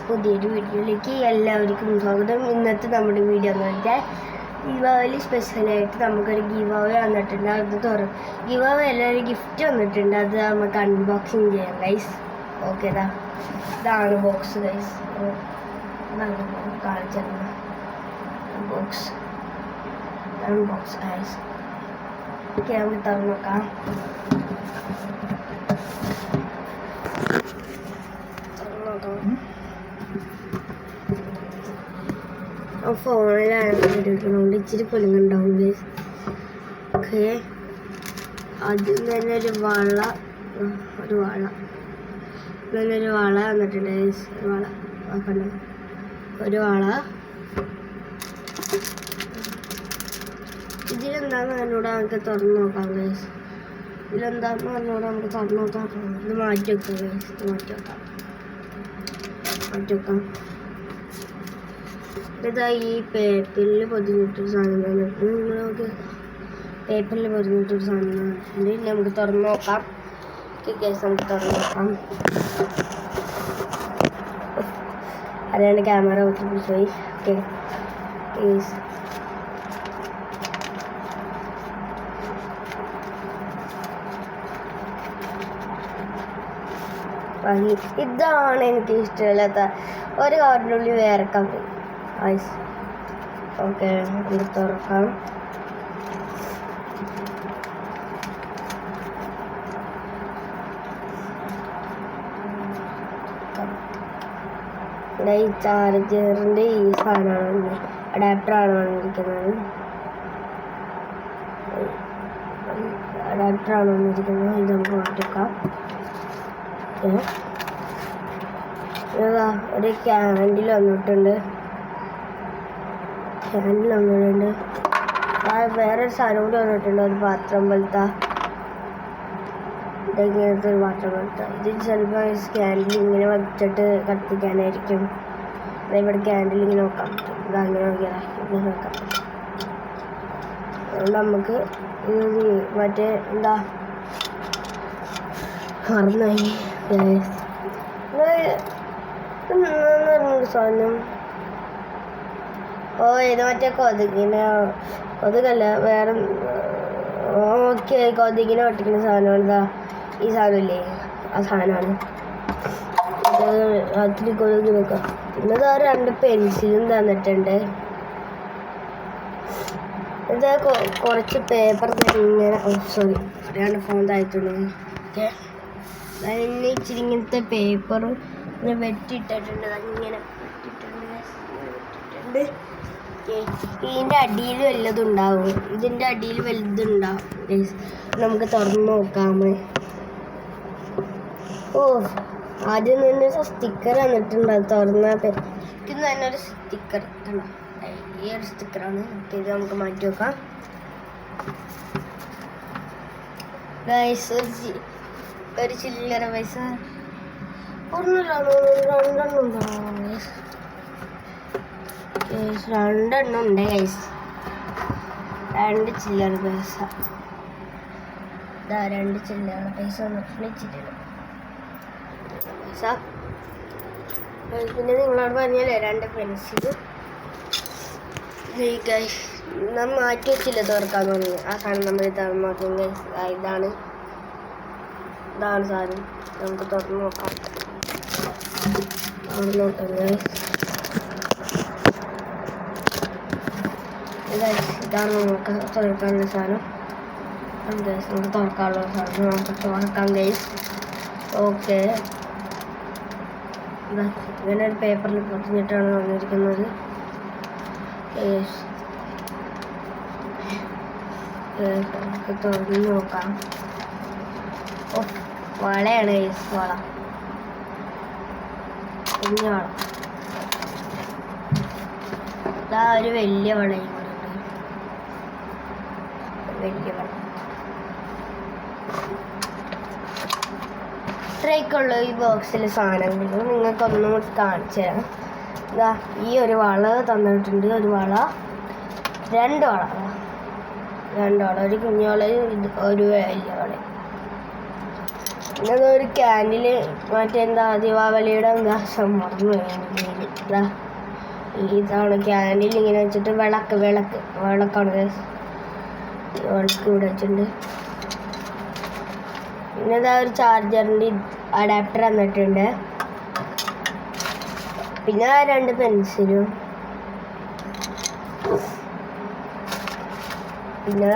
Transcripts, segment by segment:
പുതിയൊരു വീഡിയോയിലേക്ക് എല്ലാവർക്കും സ്വാഗതം. ഇന്നത്തെ നമ്മുടെ വീഡിയോ എന്ന് വെച്ചാൽ ദീപാവലി സ്പെഷ്യലായിട്ട് നമുക്കൊരു ഗിവ് അവേ വന്നിട്ടുണ്ട്. അത് ഗിവ് അവേ എല്ലാവരും ഗിഫ്റ്റ് വന്നിട്ടുണ്ട്. അത് നമുക്ക് അൺബോക്സിങ് ചെയ്യാം ഗൈസ്. ഓക്കെ, ഇതാണ് ബോക്സ് ഗൈസ്. കാണിച്ചിരുന്നു ബോക്സ് ഗൈസ്. ഓക്കെ, നമുക്ക് തുറന്നു നോക്കാം. ഫോണിലാണ് എടുക്കുന്നതുകൊണ്ട് ഇച്ചിരി പൊലിങ്ങുണ്ടാവും ഗൈസ്. ഓക്കെ, ആദ്യം തന്നെ ഒരു വള വന്നിട്ടുണ്ട് ഗൈസ്. ഒരു വള ഇതിലെന്താന്ന് എന്നോട് നമുക്ക് തുറന്നു നോക്കാം ഗൈസ്. ഇതിലെന്താന്ന് എന്നോട് നമുക്ക് തുറന്നു നോക്കാം. ഇത് മാറ്റി വെക്കാം ഗൈസ്. മാറ്റി വെക്കാം. ഇതാ ഈ പേപ്പറിൽ പൊതിഞ്ഞിട്ടൊരു സാധനം തന്നിട്ട് നിങ്ങൾക്ക് പേപ്പറിൽ പൊതിഞ്ഞിട്ടൊരു സാധനം തന്നിട്ടുണ്ട്. ഇനി നമുക്ക് തുറന്ന് നോക്കാം. കേസ് നമുക്ക് തുറന്ന് നോക്കാം. അറിയാണ്ട് ക്യാമറ ഒത്തിരി പോയി. ഓക്കെ കേസ്, ഇതാണ് എനിക്ക് ഇഷ്ടമില്ലാത്ത ഒരു കാർഡിനുള്ളിൽ വേറെ കമ്പി. ഓക്കെ, ഇത് തുറക്കാം. ഇവിടെ ഈ ചാർജറിൻ്റെ ഈ സാധനമാണ്, അഡാപ്റ്ററാണ് വന്നിരിക്കുന്നത്. ഇത് നമുക്ക് മാറ്റിവെക്കാം. ഒരു ക്യാൻഡിൽ വന്നിട്ടുണ്ട്. വേറൊരു സാധനം കൂടി വന്നിട്ടുണ്ട്. ഒരു പാത്രം പോലത്തെ, ഇങ്ങനത്തെ ഒരു പാത്രം പോലത്തെ. ഇത് ചിലപ്പോൾ ക്യാൻഡിൽ ഇങ്ങനെ വച്ചിട്ട് കത്തിക്കാനായിരിക്കും. ഇവിടെ ക്യാൻഡിൽ ഇങ്ങനെ നോക്കാൻ പറ്റും. ഇത് അങ്ങനെ നോക്കിയാൽ ഇങ്ങനെ നോക്കാൻ പറ്റും. അതുകൊണ്ട് നമുക്ക് ഇത് മറ്റേ എന്താ മറന്നായി സാധനം. ഇത് മറ്റേ കൊതുകല്ല, വേറെ. ഓക്കെ, കൊതുകിനെ ഒട്ടിക്കുന്ന സാധനമാണ്. ഇതാ ഈ സാധനമില്ലേ, ആ സാധനമാണ്. അതിൽ കൊതുകിനൊക്കെ. പിന്നെ ഇതാ 2 പെൻസിലും തന്നിട്ടുണ്ട്. ഇത് കുറച്ച് പേപ്പർ ഇങ്ങനെ അറിയാണ്ട് ഫോൺ താഴ്ത്തുള്ളൂ. ഓക്കെ, അതിന് ഇച്ചിരി ഇങ്ങനത്തെ പേപ്പർ ഇങ്ങനെ വെട്ടിയിട്ടിട്ടുണ്ട്. അതിങ്ങനെ വെട്ടിയിട്ടുണ്ട്. ഇതിൻ്റെ അടിയിൽ വല്ലതുണ്ടാവും. ഇതിൻ്റെ അടിയിൽ വലുതുണ്ടാവും. നമുക്ക് തുറന്ന് നോക്കാം. ആദ്യം തന്നെ സ്റ്റിക്കർ വന്നിട്ടുണ്ട്. അത് തുറന്നാൽ ഇത് തന്നെ ഒരു സ്റ്റിക്കർ. ഈ ഒരു സ്റ്റിക്കറാണ്. ഇത് നമുക്ക് മാറ്റി വെക്കാം ഗൈസ്. ഒരു ചില്ലറ പൈസ രണ്ടെണ്ണം ഉണ്ട് ഗൈസ്. 2 ചില്ലറ പൈസ. 2 ചില്ലറ പൈസ വന്നിട്ടുണ്ട്. ചില്ലറ പൈസ. പിന്നെ നിങ്ങളോട് പറഞ്ഞാലേ 2 പെൻസിൽ നമ്മൾ മാറ്റി വെച്ചില്ല തുറക്കാന്ന് പറഞ്ഞു. ആ സാധനം നമ്മൾ തുറന്ന് നോക്കാം ഗൈസ്. ഇതാണ് സാധനം. നമുക്ക് തുറന്ന് നോക്കാം. ഇതാണ് നമുക്ക് തുറക്കാനുള്ള സാധനം. നമുക്ക് തുറക്കാനുള്ള സാധനം നമുക്ക് തുറക്കാം ഗൈസ്. ഓക്കെ, ഇങ്ങനെ ഒരു പേപ്പറിൽ പൊതിഞ്ഞിട്ടാണ് വന്നിരിക്കുന്നത്. നമുക്ക് തുറന്ന് നോക്കാം. വളയാണ് ഗൈസ്, വള. കുഞ്ഞ വള. ഇതാ ഒരു വലിയ വളയും കൂടെ ഉണ്ട്. വലിയ വള. ഇത്രയൊക്കെയുള്ളൂ ഈ ബോക്സിൽ സാധനങ്ങൾ. നിങ്ങൾക്കൊന്നും കൂടി കാണിച്ചു തരാം. ഇതാ ഈ ഒരു വള തന്നിട്ടുണ്ട്. ഒരു വള, 2 വള. 2 വള, ഒരു കുഞ്ഞു വളയും ഒരു വലിയ വളയും. പിന്നെ ഒരു ക്യാൻഡിൽ മറ്റെന്താ ദീപാവലിയുടെ എന്താ മറന്നു പേര് ഇതാ. ഇതാണ് ക്യാൻഡിൽ ഇങ്ങനെ വെച്ചിട്ട് വിളക്കാണ് ഗൈസ്. വിളക്ക് ഇവിടെ വെച്ചിട്ടുണ്ട്. പിന്നെ ഇതാ ഒരു ചാർജറിൻ്റെ അഡാപ്റ്റർ വന്നിട്ടുണ്ട്. പിന്നെ 2 പെൻസിലും പിന്നെ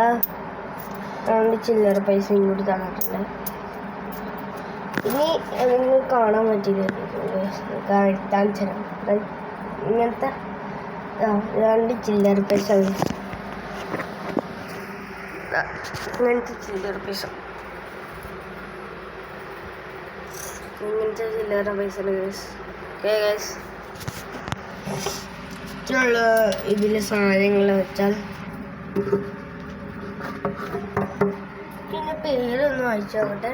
2 ചില്ലറ പൈസയും കൂടി തന്നിട്ടുണ്ട്. ഇനി നിങ്ങൾ കാണാൻ പറ്റില്ല കാണിച്ചു തരാം. ഇങ്ങനത്തെ 2 ചില്ലറ പൈസ, ഇങ്ങനത്തെ ചില്ലറ പൈസ, ഇങ്ങനത്തെ ചില്ലറ പൈസ ഇതിലെ സാധനങ്ങൾ വെച്ചാൽ. പിന്നെ പേരൊന്ന് വായിച്ചു നോക്കട്ടെ.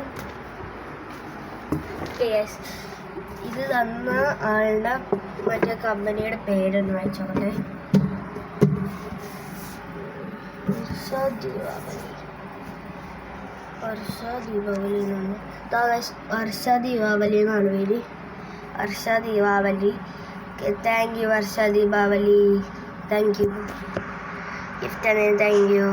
ഇത് തന്ന ആളുടെ മറ്റേ കമ്പനിയുടെ പേരൊന്ന് വായിച്ചു നോക്കട്ടെ. വർഷ ദീപാവലി എന്നാണ് പേര്. Varsha Deepavali. Thank you Varsha Deepavali. Thank you gift. Thank U.